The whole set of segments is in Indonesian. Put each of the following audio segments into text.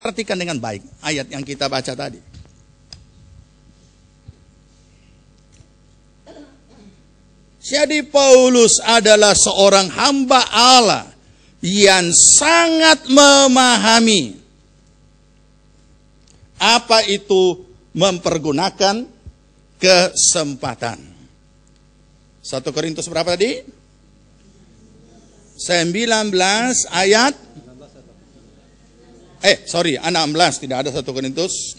Perhatikan dengan baik ayat yang kita baca tadi. Jadi Paulus adalah seorang hamba Allah yang sangat memahami apa itu mempergunakan kesempatan. 1 Korintus berapa tadi? 19 ayat 16, tidak ada 1 Korintus.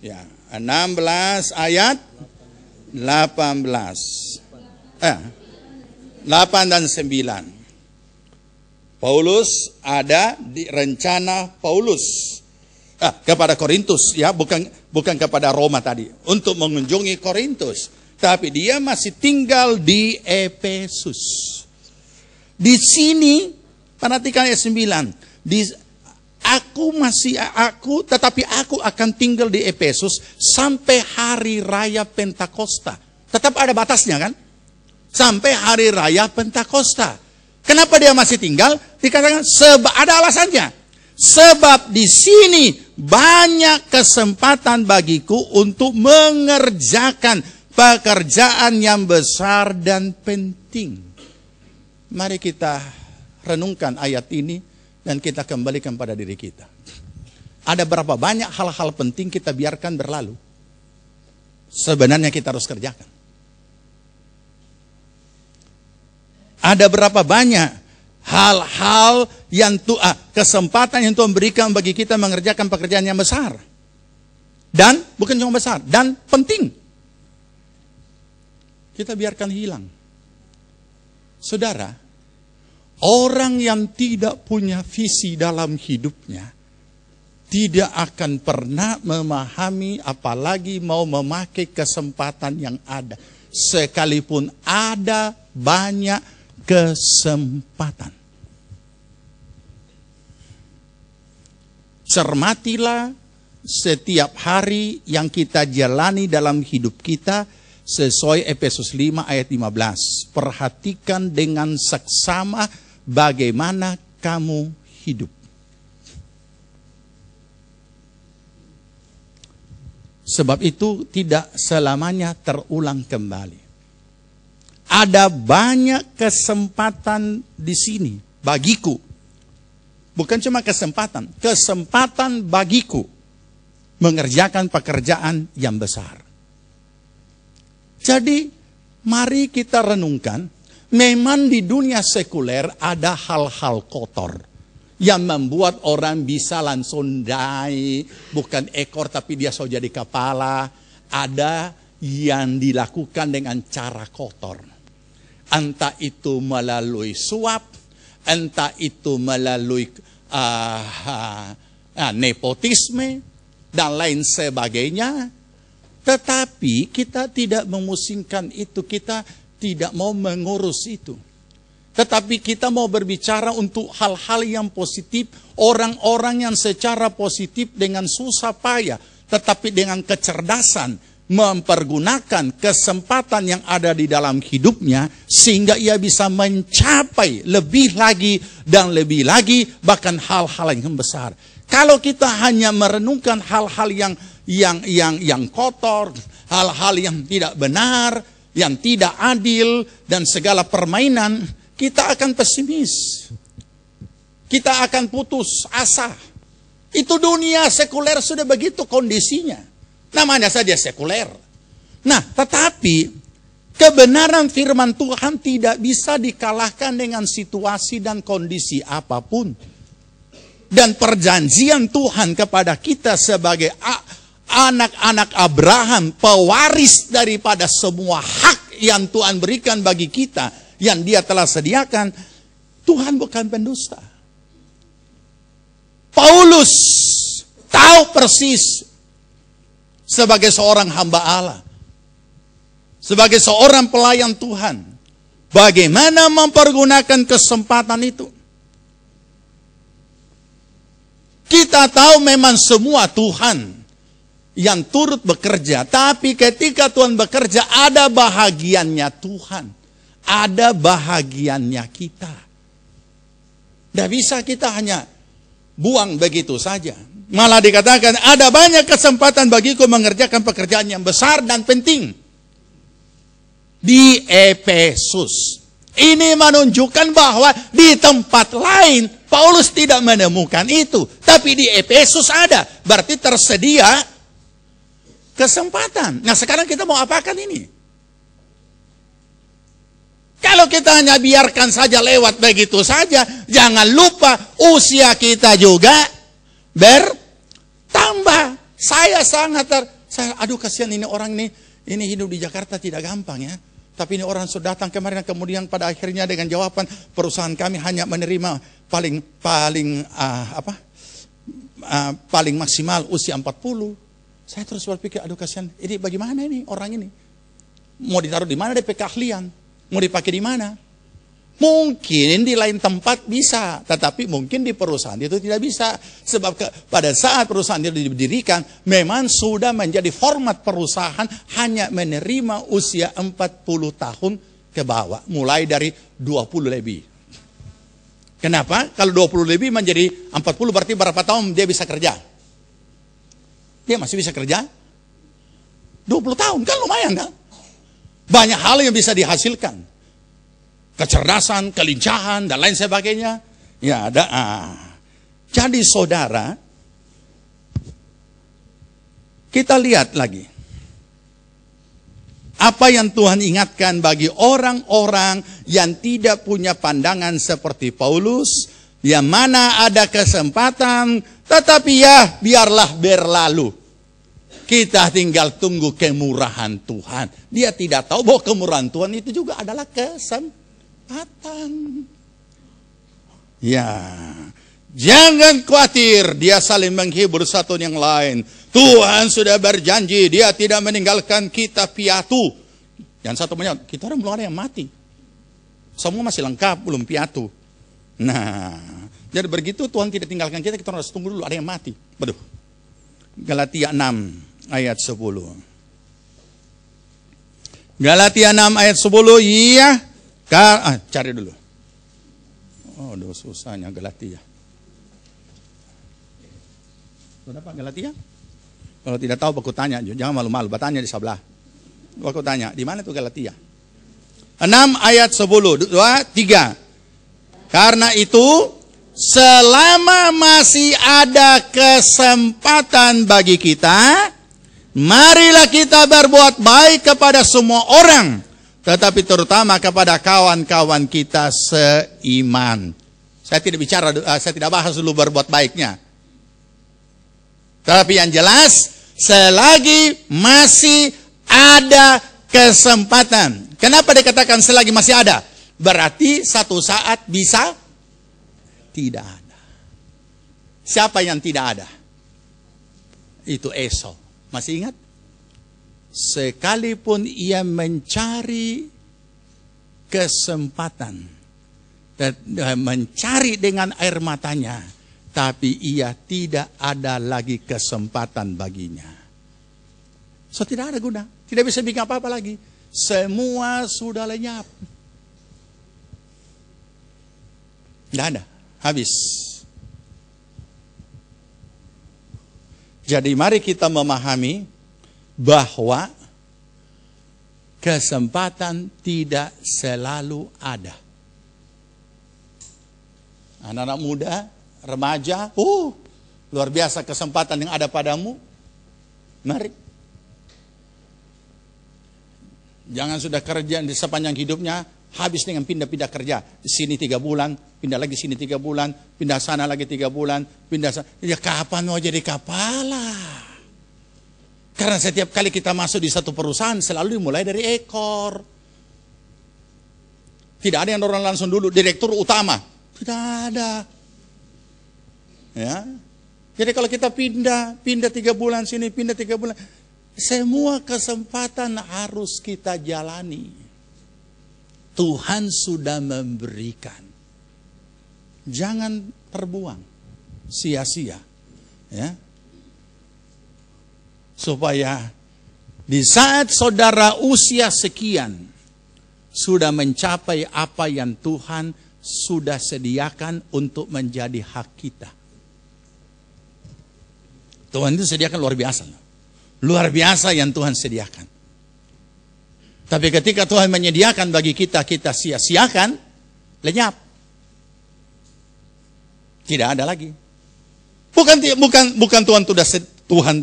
Ya, 16 ayat 18. 8 dan 9. Paulus ada di rencana Paulus kepada Korintus, ya, bukan kepada Roma tadi, untuk mengunjungi Korintus, tapi dia masih tinggal di Efesus. Di sini perhatikan ayat 9. Tetapi aku akan tinggal di Efesus sampai hari raya Pentakosta. Tetap ada batasnya kan? Sampai hari raya Pentakosta. Kenapa dia masih tinggal? Dikatakan ada alasannya. Sebab di sini banyak kesempatan bagiku untuk mengerjakan pekerjaan yang besar dan penting. Mari kita renungkan ayat ini dan kita kembalikan pada diri kita. Ada berapa banyak hal-hal penting kita biarkan berlalu? Sebenarnya kita harus kerjakan. Ada berapa banyak hal-hal yang kesempatan yang Tuhan berikan bagi kita mengerjakan pekerjaan yang besar. Dan bukan cuma besar, dan penting. Kita biarkan hilang. Saudara, orang yang tidak punya visi dalam hidupnya tidak akan pernah memahami, apalagi mau memakai kesempatan yang ada. Sekalipun ada banyak kesempatan. Cermatilah setiap hari yang kita jalani dalam hidup kita sesuai Efesus 5 ayat 15. Perhatikan dengan seksama bagaimana kamu hidup. Sebab itu tidak selamanya terulang kembali. Ada banyak kesempatan di sini bagiku. Bukan cuma kesempatan bagiku mengerjakan pekerjaan yang besar. Jadi, mari kita renungkan, memang di dunia sekuler ada hal-hal kotor yang membuat orang bisa langsung bukan ekor tapi dia so jadi kepala. Ada yang dilakukan dengan cara kotor. Entah itu melalui suap, entah itu melalui nepotisme, dan lain sebagainya. Tetapi kita tidak memusingkan itu, kita tidak mau mengurus itu. Tetapi kita mau berbicara untuk hal-hal yang positif, orang-orang yang secara positif dengan susah payah, tetapi dengan kecerdasan, mempergunakan kesempatan yang ada di dalam hidupnya sehingga ia bisa mencapai lebih lagi dan lebih lagi, bahkan hal-hal yang besar. Kalau kita hanya merenungkan hal-hal yang kotor, hal-hal yang tidak benar, yang tidak adil dan segala permainan, kita akan pesimis. Kita akan putus asa. Itu dunia sekuler sudah begitu kondisinya. Namanya saja sekuler. Nah, tetapi kebenaran firman Tuhan tidak bisa dikalahkan dengan situasi dan kondisi apapun. Dan perjanjian Tuhan kepada kita sebagai anak-anak Abraham, pewaris daripada semua hak yang Tuhan berikan bagi kita, yang Dia telah sediakan, Tuhan bukan pendusta. Paulus tahu persis sebagai seorang hamba Allah, sebagai seorang pelayan Tuhan, bagaimana mempergunakan kesempatan itu. Kita tahu memang semua Tuhan yang turut bekerja, tapi ketika Tuhan bekerja ada bahagiannya Tuhan, ada bahagiannya kita. Tidak bisa kita hanya buang begitu saja. Malah dikatakan ada banyak kesempatan bagiku mengerjakan pekerjaan yang besar dan penting. Di Efesus. Ini menunjukkan bahwa di tempat lain Paulus tidak menemukan itu. Tapi di Efesus ada. Berarti tersedia kesempatan. Nah sekarang kita mau apakan ini? Kalau kita hanya biarkan saja lewat begitu saja, jangan lupa usia kita juga bertambah. Saya sangat aduh kasihan ini orang ini hidup di Jakarta tidak gampang ya. Tapi ini orang sudah datang kemarin, kemudian pada akhirnya dengan jawaban perusahaan kami hanya menerima paling maksimal usia 40. Saya terus berpikir, aduh kasihan, ini bagaimana ini orang ini? Mau ditaruh di mana DP keahlian? Mau dipakai di mana? Mungkin di lain tempat bisa, tetapi mungkin di perusahaan itu tidak bisa. Sebab pada saat perusahaan itu didirikan, memang sudah menjadi format perusahaan hanya menerima usia 40 tahun ke bawah. Mulai dari 20 lebih. Kenapa? Kalau 20 lebih menjadi 40 berarti berapa tahun dia bisa kerja? Dia masih bisa kerja? 20 tahun, kan lumayan kan? Banyak hal yang bisa dihasilkan. Kecerdasan, kelincahan, dan lain sebagainya. Ya ada. Jadi saudara, kita lihat lagi. Apa yang Tuhan ingatkan bagi orang-orang yang tidak punya pandangan seperti Paulus. Yang mana ada kesempatan, tetapi ya biarlah berlalu. Kita tinggal tunggu kemurahan Tuhan. Dia tidak tahu bahwa kemurahan Tuhan itu juga adalah kesempatan. Ya, jangan khawatir, dia saling menghibur satu yang lain. Tuhan sudah berjanji, dia tidak meninggalkan kita piatu. Yang satu menyatakan, kita orang belum ada yang mati. Semua masih lengkap, belum piatu. Nah, jadi begitu Tuhan tidak tinggalkan kita, kita harus tunggu dulu ada yang mati. Betul. Galatia 6 ayat 10. Galatia 6 ayat 10, iya. Cari dulu. Oh, aduh susahnya Galatia. Sudah Pak Galatia? Kalau tidak tahu aku tanya, jangan malu-malu, bertanya di sebelah. Aku tanya, di mana itu Galatia? 6 ayat 10, 2, 3. Karena itu, selama masih ada kesempatan bagi kita, marilah kita berbuat baik kepada semua orang. Tetapi terutama kepada kawan-kawan kita seiman. Saya tidak bahas dulu berbuat baiknya. Tapi yang jelas, selagi masih ada kesempatan. Kenapa dikatakan selagi masih ada? Berarti satu saat bisa tidak ada. Siapa yang tidak ada? Itu Esau. Masih ingat? Sekalipun ia mencari kesempatan, mencari dengan air matanya, tapi ia tidak ada lagi kesempatan baginya. So tidak ada guna, tidak bisa bikin apa-apa lagi. Semua sudah lenyap. Tidak ada, habis. Jadi mari kita memahami bahwa kesempatan tidak selalu ada. Anak-anak muda, remaja, luar biasa kesempatan yang ada padamu. Mari. Jangan sudah kerja di sepanjang hidupnya, habis dengan pindah-pindah kerja. Sini 3 bulan, pindah lagi sini 3 bulan, pindah sana lagi 3 bulan, pindah sana. Ya kapan mau jadi kepala? Karena setiap kali kita masuk di satu perusahaan selalu dimulai dari ekor. Tidak ada yang orang langsung dulu direktur utama. Tidak ada. Ya. Jadi kalau kita pindah 3 bulan sini, pindah 3 bulan. Semua kesempatan harus kita jalani. Tuhan sudah memberikan. Jangan terbuang. Sia-sia. Ya. Supaya di saat saudara usia sekian sudah mencapai apa yang Tuhan sudah sediakan untuk menjadi hak kita. Tuhan itu sediakan luar biasa. Luar biasa yang Tuhan sediakan. Tapi ketika Tuhan menyediakan bagi kita, kita sia-siakan, lenyap. Tidak ada lagi. Bukan Tuhan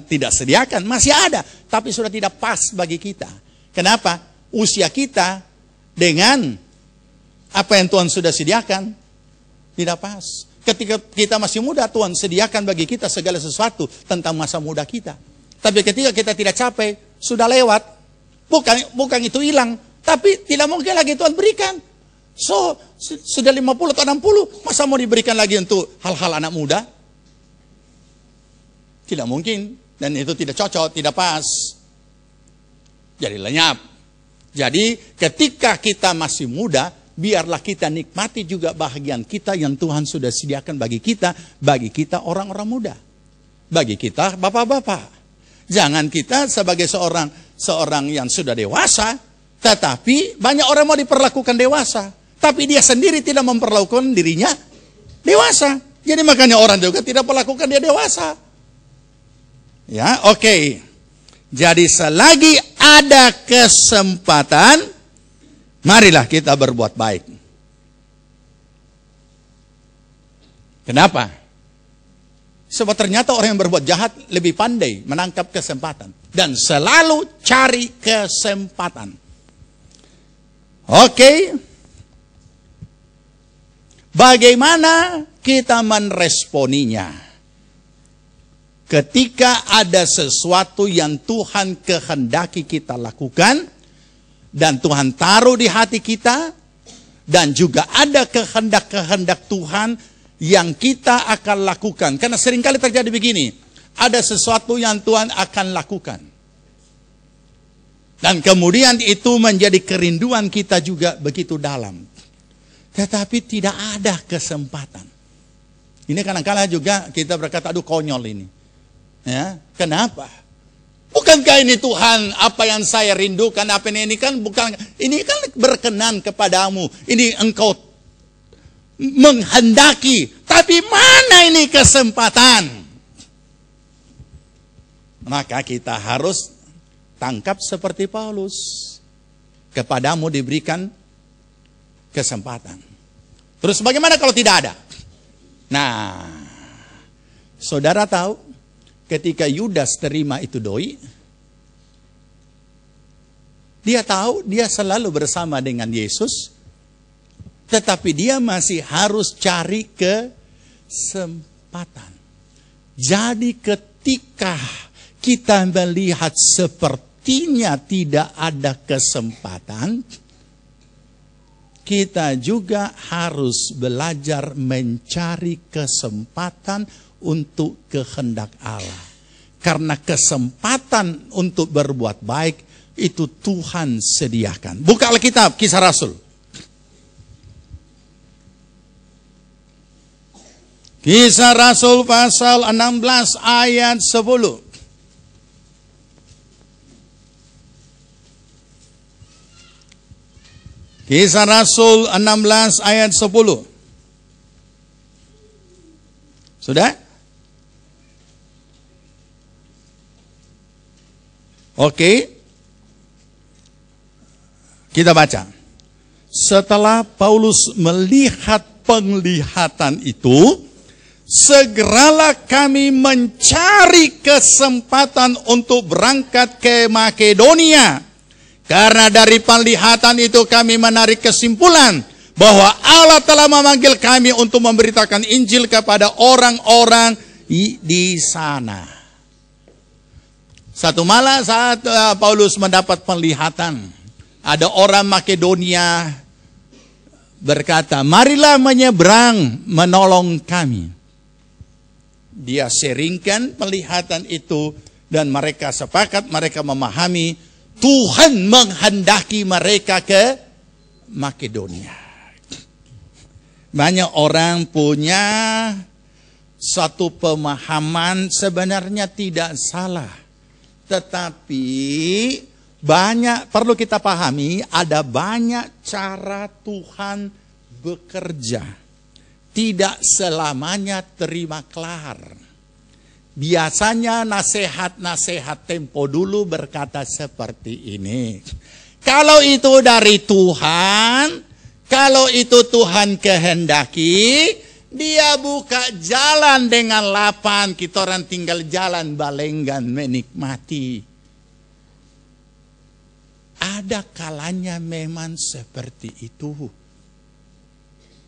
tidak sediakan, masih ada, tapi sudah tidak pas bagi kita. Kenapa? Usia kita dengan apa yang Tuhan sudah sediakan tidak pas. Ketika kita masih muda, Tuhan sediakan bagi kita segala sesuatu tentang masa muda kita. Tapi ketika kita tidak capai, sudah lewat. Bukan itu hilang, tapi tidak mungkin lagi Tuhan berikan. So, sudah 50 atau 60, masa mau diberikan lagi untuk hal-hal anak muda? Tidak mungkin, dan itu tidak cocok, tidak pas. Jadi lenyap. Jadi ketika kita masih muda, biarlah kita nikmati juga bahagian kita yang Tuhan sudah sediakan bagi kita orang-orang muda. Bagi kita bapak-bapak. Jangan kita sebagai seorang yang sudah dewasa, tetapi banyak orang mau diperlakukan dewasa. Tapi dia sendiri tidak memperlakukan dirinya dewasa. Jadi makanya orang juga tidak perlakukan dia dewasa. Ya, oke. Jadi selagi ada kesempatan, marilah kita berbuat baik. Kenapa? Sebab ternyata orang yang berbuat jahat lebih pandai menangkap kesempatan. Dan selalu cari kesempatan. Oke. Bagaimana kita meresponinya? Ketika ada sesuatu yang Tuhan kehendaki kita lakukan, dan Tuhan taruh di hati kita, dan juga ada kehendak-kehendak Tuhan yang kita akan lakukan. Karena seringkali terjadi begini, ada sesuatu yang Tuhan akan lakukan. Dan kemudian itu menjadi kerinduan kita juga begitu dalam. Tetapi tidak ada kesempatan. Ini kadang-kadang juga kita berkata, aduh konyol ini. Ya, kenapa? Bukankah ini Tuhan apa yang saya rindukan, apa ini kan bukan, ini kan berkenan kepadamu. Ini engkau menghendaki, tapi mana ini kesempatan? Maka kita harus tangkap seperti Paulus. Kepadamu diberikan kesempatan. Terus bagaimana kalau tidak ada? Nah, saudara tahu ketika Yudas terima itu doi, dia tahu dia selalu bersama dengan Yesus, tetapi dia masih harus cari kesempatan. Jadi ketika kita melihat sepertinya tidak ada kesempatan, kita juga harus belajar mencari kesempatan untuk kehendak Allah. Karena kesempatan untuk berbuat baik itu Tuhan sediakan. Buka Alkitab, Kisah Rasul. Kisah Rasul pasal 16 ayat 10. Kisah Rasul 16 ayat 10. Sudah? Oke. Kita baca. Setelah Paulus melihat penglihatan itu, segeralah kami mencari kesempatan untuk berangkat ke Makedonia. Karena dari penglihatan itu kami menarik kesimpulan bahwa Allah telah memanggil kami untuk memberitakan Injil kepada orang-orang di sana. Satu malam saat Paulus mendapat penglihatan, ada orang Makedonia berkata, marilah menyeberang menolong kami. Dia sharingkan penglihatan itu dan mereka sepakat, mereka memahami Tuhan menghendaki mereka ke Makedonia. Banyak orang punya satu pemahaman sebenarnya tidak salah. Tetapi perlu kita pahami ada banyak cara Tuhan bekerja. Tidak selamanya terima kelar. Biasanya nasihat-nasihat tempo dulu berkata seperti ini. Kalau itu dari Tuhan, kalau itu Tuhan kehendaki, dia buka jalan dengan lapang, kita orang tinggal jalan balenggan menikmati. Ada kalanya memang seperti itu.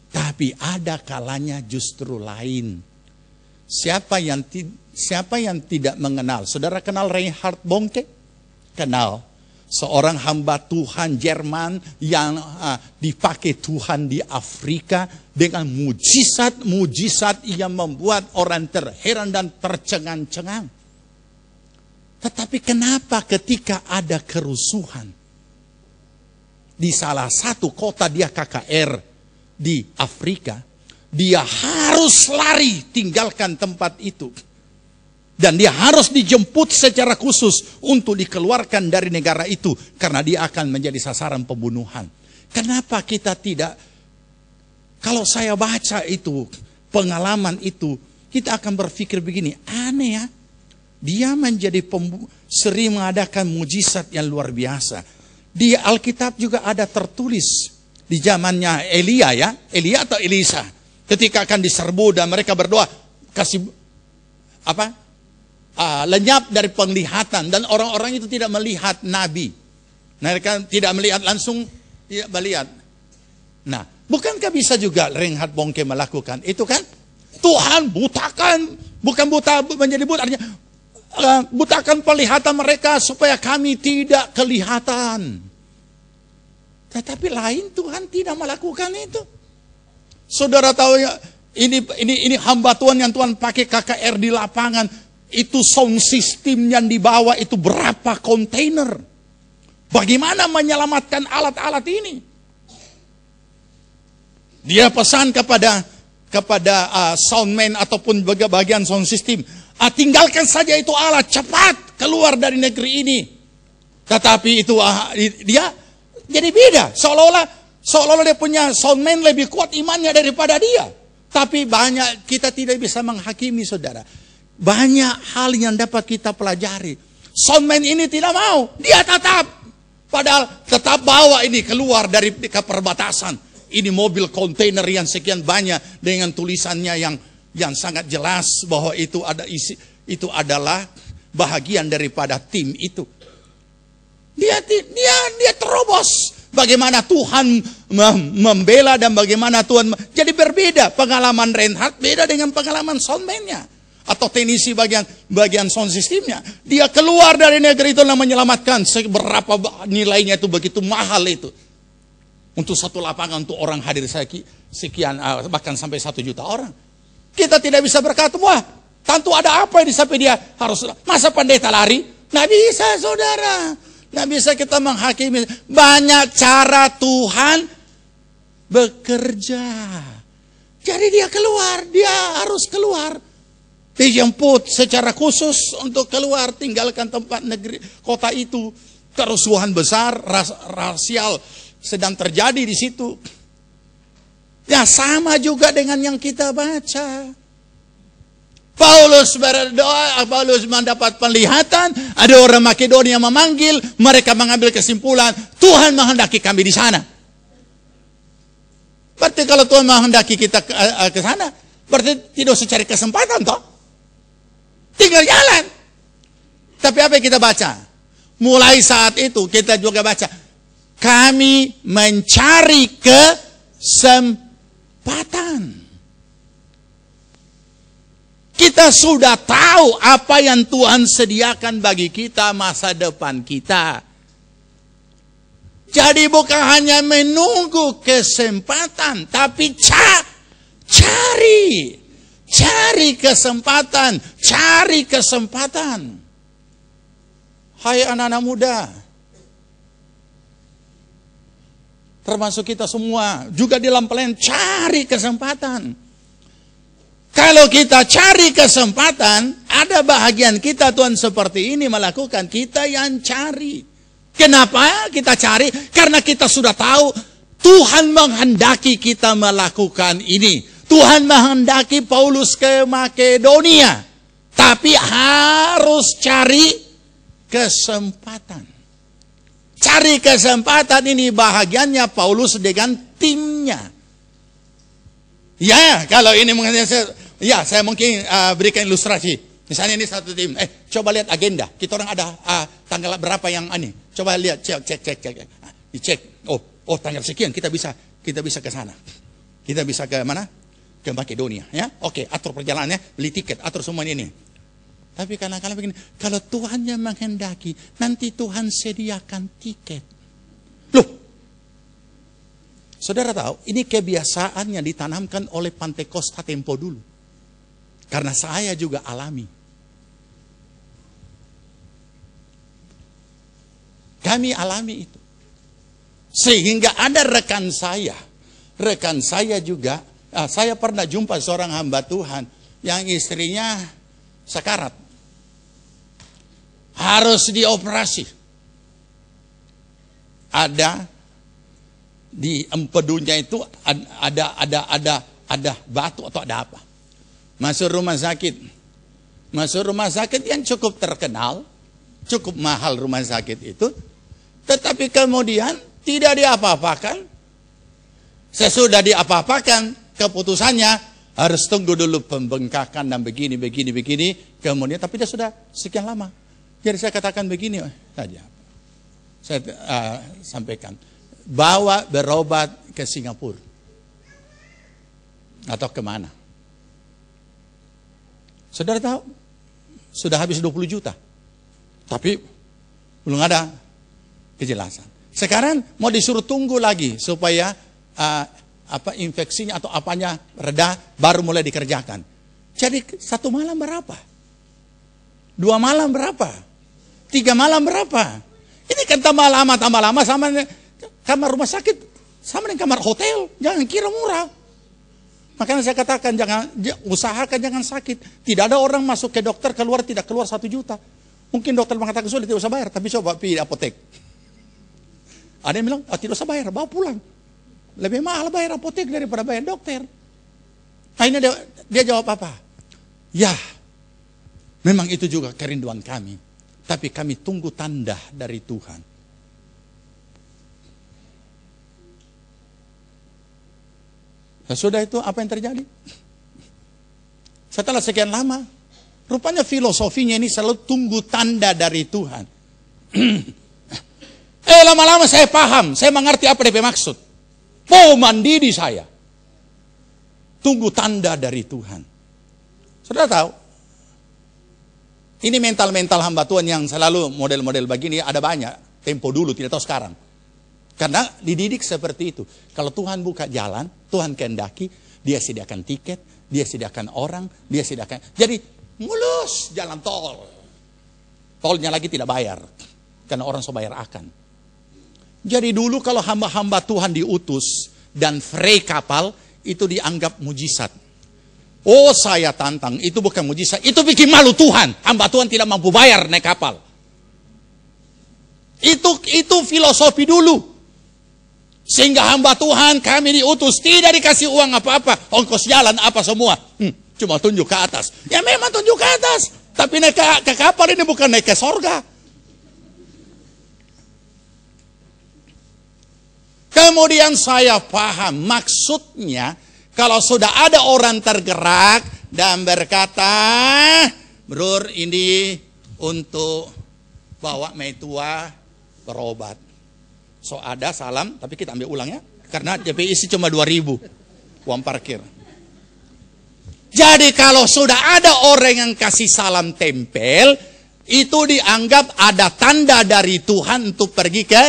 Tapi ada kalanya justru lain. Siapa yang tidak mengenal? Saudara kenal Reinhard Bonnke? Kenal. Seorang hamba Tuhan Jerman yang dipakai Tuhan di Afrika dengan mujizat-mujizat yang membuat orang terheran dan tercengang-cengang. Tetapi kenapa ketika ada kerusuhan di salah satu kota dia KKR di Afrika, dia harus lari tinggalkan tempat itu. Dan dia harus dijemput secara khusus untuk dikeluarkan dari negara itu. Karena dia akan menjadi sasaran pembunuhan. Kenapa kita tidak? Kalau saya baca itu, pengalaman itu, kita akan berpikir begini, aneh ya. Dia menjadi sering mengadakan mujizat yang luar biasa. Di Alkitab juga ada tertulis di zamannya Elia ya. Elia atau Elisa. Ketika akan diserbu dan mereka berdoa, kasih lenyap dari penglihatan, dan orang-orang itu tidak melihat nabi. Mereka tidak melihat langsung, tidak melihat. Nah, bukankah bisa juga Reinhard Bonnke melakukan itu kan? Tuhan butakan, bukan buta menjadi buta, artinya butakan penglihatan mereka supaya kami tidak kelihatan. Tetapi lain Tuhan tidak melakukan itu. Saudara tahu ya, ini hamba Tuhan yang Tuhan pakai KKR di lapangan. Itu sound system yang dibawa itu berapa kontainer. Bagaimana menyelamatkan alat-alat ini? Dia pesan kepada soundman ataupun bagian sound system. Tinggalkan saja itu alat, cepat keluar dari negeri ini. Tetapi itu dia jadi beda. Seolah-olah dia punya soundman lebih kuat imannya daripada dia. Tapi banyak kita tidak bisa menghakimi saudara. Banyak hal yang dapat kita pelajari. Soundman ini tidak mau, dia tetap. Padahal tetap bawa ini keluar dari perbatasan. Ini mobil kontainer yang sekian banyak dengan tulisannya yang sangat jelas bahwa itu adalah bahagian daripada tim itu. Dia terobos. Bagaimana Tuhan membela dan bagaimana Tuhan. Jadi berbeda pengalaman Reinhard beda dengan pengalaman soundman-nya. Atau teknisi bagian sound systemnya. Dia keluar dari negeri itu dan menyelamatkan. Seberapa nilainya itu begitu mahal itu. Untuk satu lapangan untuk orang hadir sekian, bahkan sampai 1 juta orang. Kita tidak bisa berkata, wah tentu ada apa ini sampai dia harus. Masa pendeta lari? Nggak bisa saudara. Nggak bisa kita menghakimi. Banyak cara Tuhan bekerja. Jadi dia keluar, dia harus keluar. Dijemput secara khusus untuk keluar tinggalkan tempat negeri kota itu. Kerusuhan besar rasial sedang terjadi di situ. Ya sama juga dengan yang kita baca. Paulus berdoa, Paulus mendapat penglihatan, ada orang Makedonia memanggil, mereka mengambil kesimpulan, Tuhan menghendaki kami di sana. Berarti kalau Tuhan menghendaki kita ke sana, berarti tidak usah cari kesempatan toh. Tinggal jalan. Tapi apa yang kita baca? Mulai saat itu kita juga baca. Kami mencari kesempatan. Kita sudah tahu apa yang Tuhan sediakan bagi kita masa depan kita. Jadi bukan hanya menunggu kesempatan. Tapi cari. Cari kesempatan, cari kesempatan. Hai anak-anak muda, termasuk kita semua, juga dalam pelayanan cari kesempatan. Kalau kita cari kesempatan, ada bahagian kita Tuhan seperti ini melakukan, kita yang cari. Kenapa kita cari? Karena kita sudah tahu Tuhan menghendaki kita melakukan ini. Tuhan menghendaki Paulus ke Makedonia. Tapi harus cari kesempatan. Cari kesempatan ini bahagiannya Paulus dengan timnya. Ya, kalau ini saya mungkin berikan ilustrasi. Misalnya ini satu tim. Coba lihat agenda. Kita orang ada tanggal berapa yang ini. Coba lihat, cek. Dicek. Oh, tanggal sekian kita bisa ke sana. Kita bisa ke mana? Ke Makedonia, ya. Oke, atur perjalanannya, beli tiket, atur semua ini. Tapi kadang-kadang begini, kalau Tuhan yang menghendaki, nanti Tuhan sediakan tiket. Loh, saudara tahu, ini kebiasaan yang ditanamkan oleh Pantekosta tempo dulu. Karena saya juga alami. Kami alami itu. Sehingga ada rekan saya juga, saya pernah jumpa seorang hamba Tuhan yang istrinya sekarat. Harus dioperasi. Ada di empedunya itu ada batu atau ada apa. Masuk rumah sakit yang cukup terkenal, cukup mahal rumah sakit itu. Tetapi kemudian tidak diapa-apakan. Sesudah diapa-apakan, keputusannya harus tunggu dulu pembengkakan dan begini. Kemudian, tapi dia sudah sekian lama. Jadi saya katakan begini saja. Saya sampaikan. Bawa berobat ke Singapura. Atau kemana. Saudara tahu? Sudah habis 20 juta. Tapi belum ada kejelasan. Sekarang mau disuruh tunggu lagi supaya infeksinya atau apanya reda, baru mulai dikerjakan. Jadi 1 malam berapa? 2 malam berapa? 3 malam berapa? Ini kan tambah lama sama kamar rumah sakit, sama dengan kamar hotel. Jangan kira murah. Makanya saya katakan usahakan jangan sakit. Tidak ada orang masuk ke dokter tidak keluar 1 juta. Mungkin dokter mengatakan sudah tidak usah bayar, tapi coba pergi apotek. Ada yang bilang, tidak usah bayar, bawa pulang. Lebih mahal bayar apotek daripada bayar dokter. Akhirnya dia jawab apa? Ya, memang itu juga kerinduan kami. Tapi kami tunggu tanda dari Tuhan. Nah, sudah itu apa yang terjadi? Setelah sekian lama, rupanya filosofinya ini selalu tunggu tanda dari Tuhan. Lama-lama saya paham, saya mengerti apa dia maksud. Mau mandiri saya. Tunggu tanda dari Tuhan. Saudara tahu, ini mental-mental hamba Tuhan yang selalu model-model begini ada banyak. Tempo dulu, tidak tahu sekarang. Karena dididik seperti itu. Kalau Tuhan buka jalan, Tuhan kehendaki, dia sediakan tiket, dia sediakan orang, dia sediakan. Jadi mulus jalan tol. Tolnya lagi tidak bayar. Karena orang sudah bayar akan. Jadi dulu kalau hamba-hamba Tuhan diutus dan free kapal, itu dianggap mujizat. Oh, saya tantang, itu bukan mujizat, itu bikin malu Tuhan. Hamba Tuhan tidak mampu bayar naik kapal. Itu filosofi dulu. Sehingga hamba Tuhan kami diutus, tidak dikasih uang apa-apa, ongkos jalan apa semua. Cuma tunjuk ke atas. Ya memang tunjuk ke atas, tapi naik ke kapal ini bukan naik ke sorga. Kemudian saya paham maksudnya, kalau sudah ada orang tergerak dan berkata, Bro, ini untuk bawa metua berobat. So ada salam, tapi kita ambil ulang ya. Karena DP isi cuma 2.000 uang parkir. Jadi kalau sudah ada orang yang kasih salam tempel, itu dianggap ada tanda dari Tuhan untuk pergi ke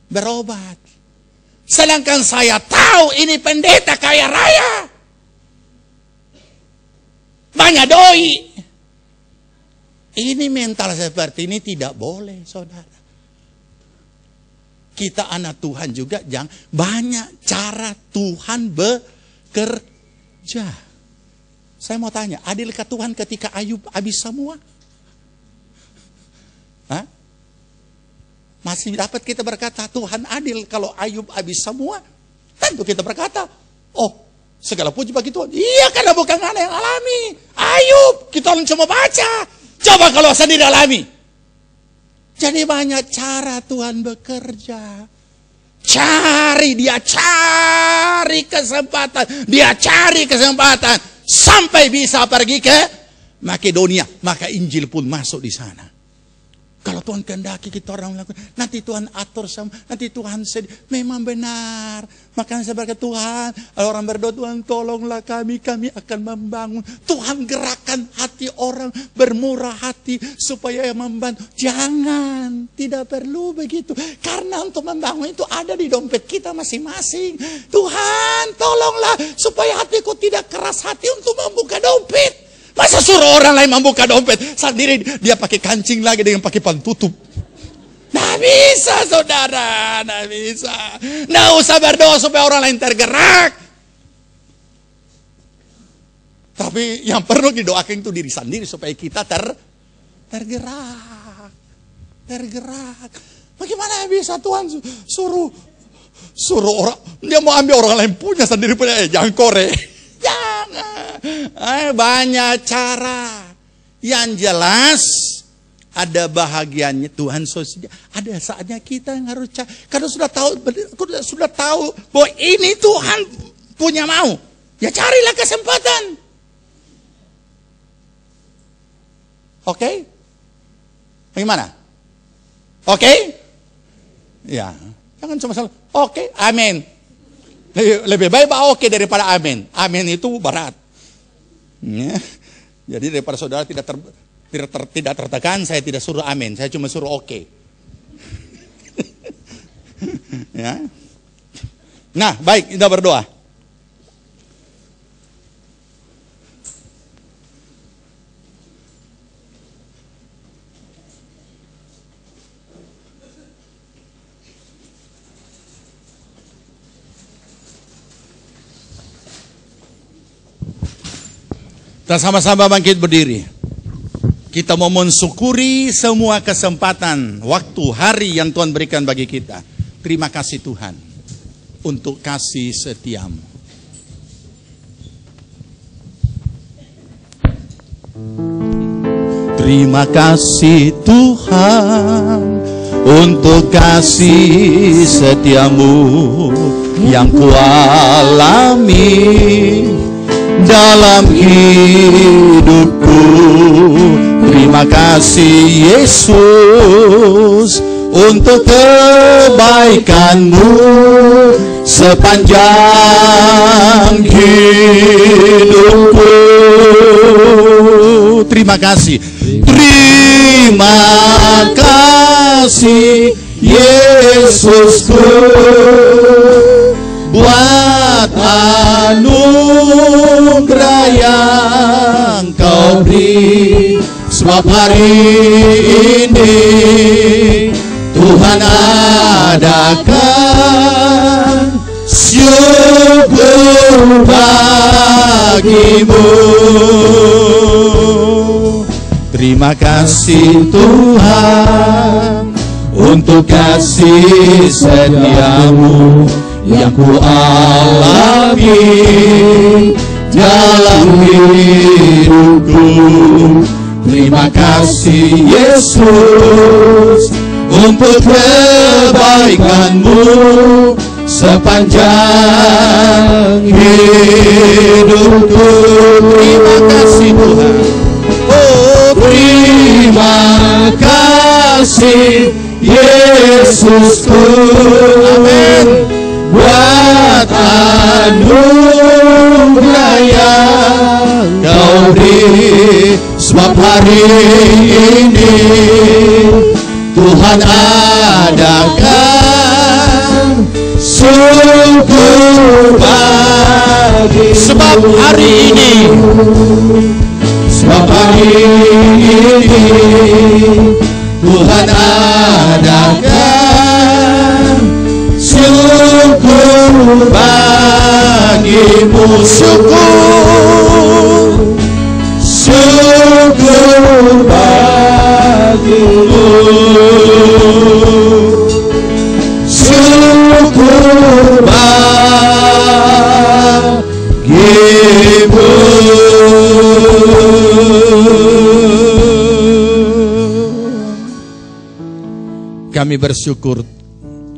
berobat. Sedangkan saya tahu ini pendeta kaya raya. Banyak doi. Ini mental seperti ini tidak boleh, saudara. Kita anak Tuhan juga jangan banyak cara Tuhan bekerja. Saya mau tanya, adilkah Tuhan ketika Ayub habis semua? Hah? Masih dapat kita berkata, Tuhan adil kalau Ayub habis semua? Tentu kita berkata, oh Segala puji bagi Tuhan. Iya, karena bukan anak yang alami. Ayub, kita orang cuma baca. Coba kalau sendiri alami. Jadi banyak cara Tuhan bekerja. Dia cari kesempatan. Sampai bisa pergi ke Makedonia. Maka Injil pun masuk di sana. Kalau Tuhan kehendaki kita orang melakukan, nanti Tuhan atur sama, nanti Tuhan sedih. Memang benar. Makanya saya berkata, Tuhan, orang berdoa, Tuhan tolonglah kami akan membangun. Tuhan gerakkan hati orang bermurah hati supaya membantu. Jangan, tidak perlu begitu. Karena untuk membangun itu ada di dompet kita masing-masing. Tuhan tolonglah supaya hatiku tidak keras hati untuk membuka dompet. Masa suruh orang lain membuka dompet, sendiri dia pakai kancing lagi dengan pakai pantutup. Nggak bisa, saudara, nggak bisa. Nggak usah berdoa supaya orang lain tergerak. Tapi yang perlu didoakan itu diri sendiri supaya kita tergerak. Bagaimana bisa Tuhan suruh orang, dia mau ambil orang lain punya sendiri punya, jangan korek. Jangan. Banyak cara. Yang jelas ada bahagianya Tuhan sosial. Ada saatnya kita yang harus cari. Karena sudah tahu bahwa ini Tuhan punya mau. Ya carilah kesempatan. Oke? Bagaimana? Oke? Ya. Jangan cuma salah. Oke, amin. Lebih baik oke daripada amin. Amin itu berat. Ya. Jadi daripada saudara tidak tertekan, saya tidak suruh amin. Saya cuma suruh oke. Ya. Nah, baik, kita berdoa. Kita sama-sama bangkit berdiri. Kita mau mensyukuri semua kesempatan, waktu, hari yang Tuhan berikan bagi kita. Terima kasih Tuhan untuk kasih setiamu. Terima kasih Tuhan untuk kasih setiamu yang kualami dalam hidupku. Terima kasih Yesus untuk kebaikanmu sepanjang hidupku. Terima kasih. Terima kasih Yesusku buat anugerah yang kau beri. Sebab hari ini Tuhan adakan syukur bagimu. Terima kasih Tuhan untuk kasih setiamu yang ku alami dalam hidupku. Terima kasih Yesus untuk kebaikanmu sepanjang hidupku. Terima kasih Tuhan. Oh, terima kasih Yesusku. Amin. Buat anugerah yang kau beri. Sebab hari ini Tuhan adakan syukur bagi. Sebab hari ini Tuhan adakan syukur bagimu. Syukur bagimu. Syukur bagimu. Kami bersyukur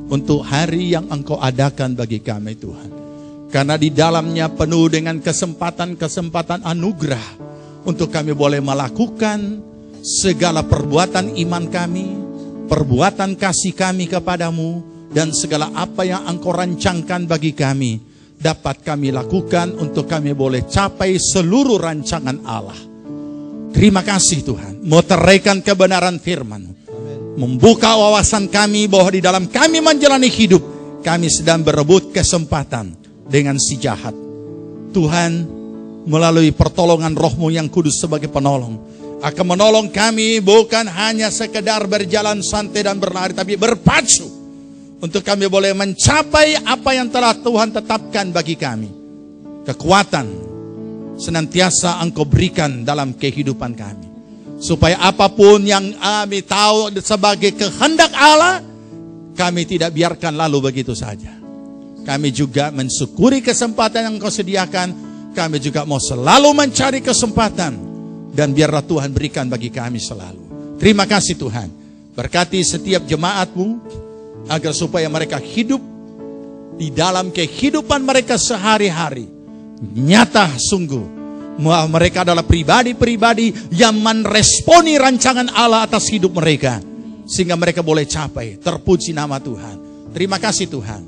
untuk hari yang Engkau adakan bagi kami Tuhan. Karena di dalamnya penuh dengan kesempatan-kesempatan anugerah untuk kami boleh melakukan segala perbuatan iman kami, perbuatan kasih kami kepadamu, dan segala apa yang Engkau rancangkan bagi kami dapat kami lakukan untuk kami boleh capai seluruh rancangan Allah. Terima kasih Tuhan, meteraikan kebenaran firman, membuka wawasan kami bahwa di dalam kami menjalani hidup, kami sedang berebut kesempatan dengan si jahat. Tuhan, melalui pertolongan Roh-Mu yang kudus sebagai penolong, akan menolong kami bukan hanya sekedar berjalan santai dan berlari, tapi berpacu untuk kami boleh mencapai apa yang telah Tuhan tetapkan bagi kami. Kekuatan senantiasa Engkau berikan dalam kehidupan kami, supaya apapun yang kami tahu sebagai kehendak Allah, kami tidak biarkan lalu begitu saja. Kami juga mensyukuri kesempatan yang Engkau sediakan. Kami juga mau selalu mencari kesempatan, dan biarlah Tuhan berikan bagi kami selalu. Terima kasih Tuhan. Berkati setiap jemaat-Mu, agar supaya mereka hidup di dalam kehidupan mereka sehari-hari nyata sungguh, mereka adalah pribadi-pribadi yang meresponi rancangan Allah atas hidup mereka, sehingga mereka boleh capai. Terpuji nama Tuhan. Terima kasih Tuhan.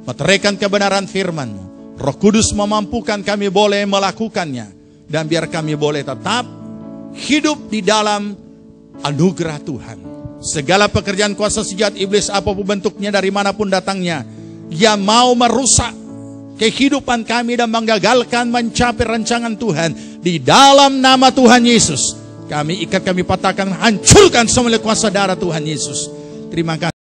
Meteraikan kebenaran firman-Mu, Roh Kudus memampukan kami boleh melakukannya, dan biar kami boleh tetap hidup di dalam anugerah Tuhan. Segala pekerjaan kuasa sejahat iblis apapun bentuknya, dari manapun datangnya, yang mau merusak kehidupan kami dan menggagalkan mencapai rancangan Tuhan, di dalam nama Tuhan Yesus kami ikat, kami patahkan, hancurkan semua kuasa darah Tuhan Yesus. Terima kasih.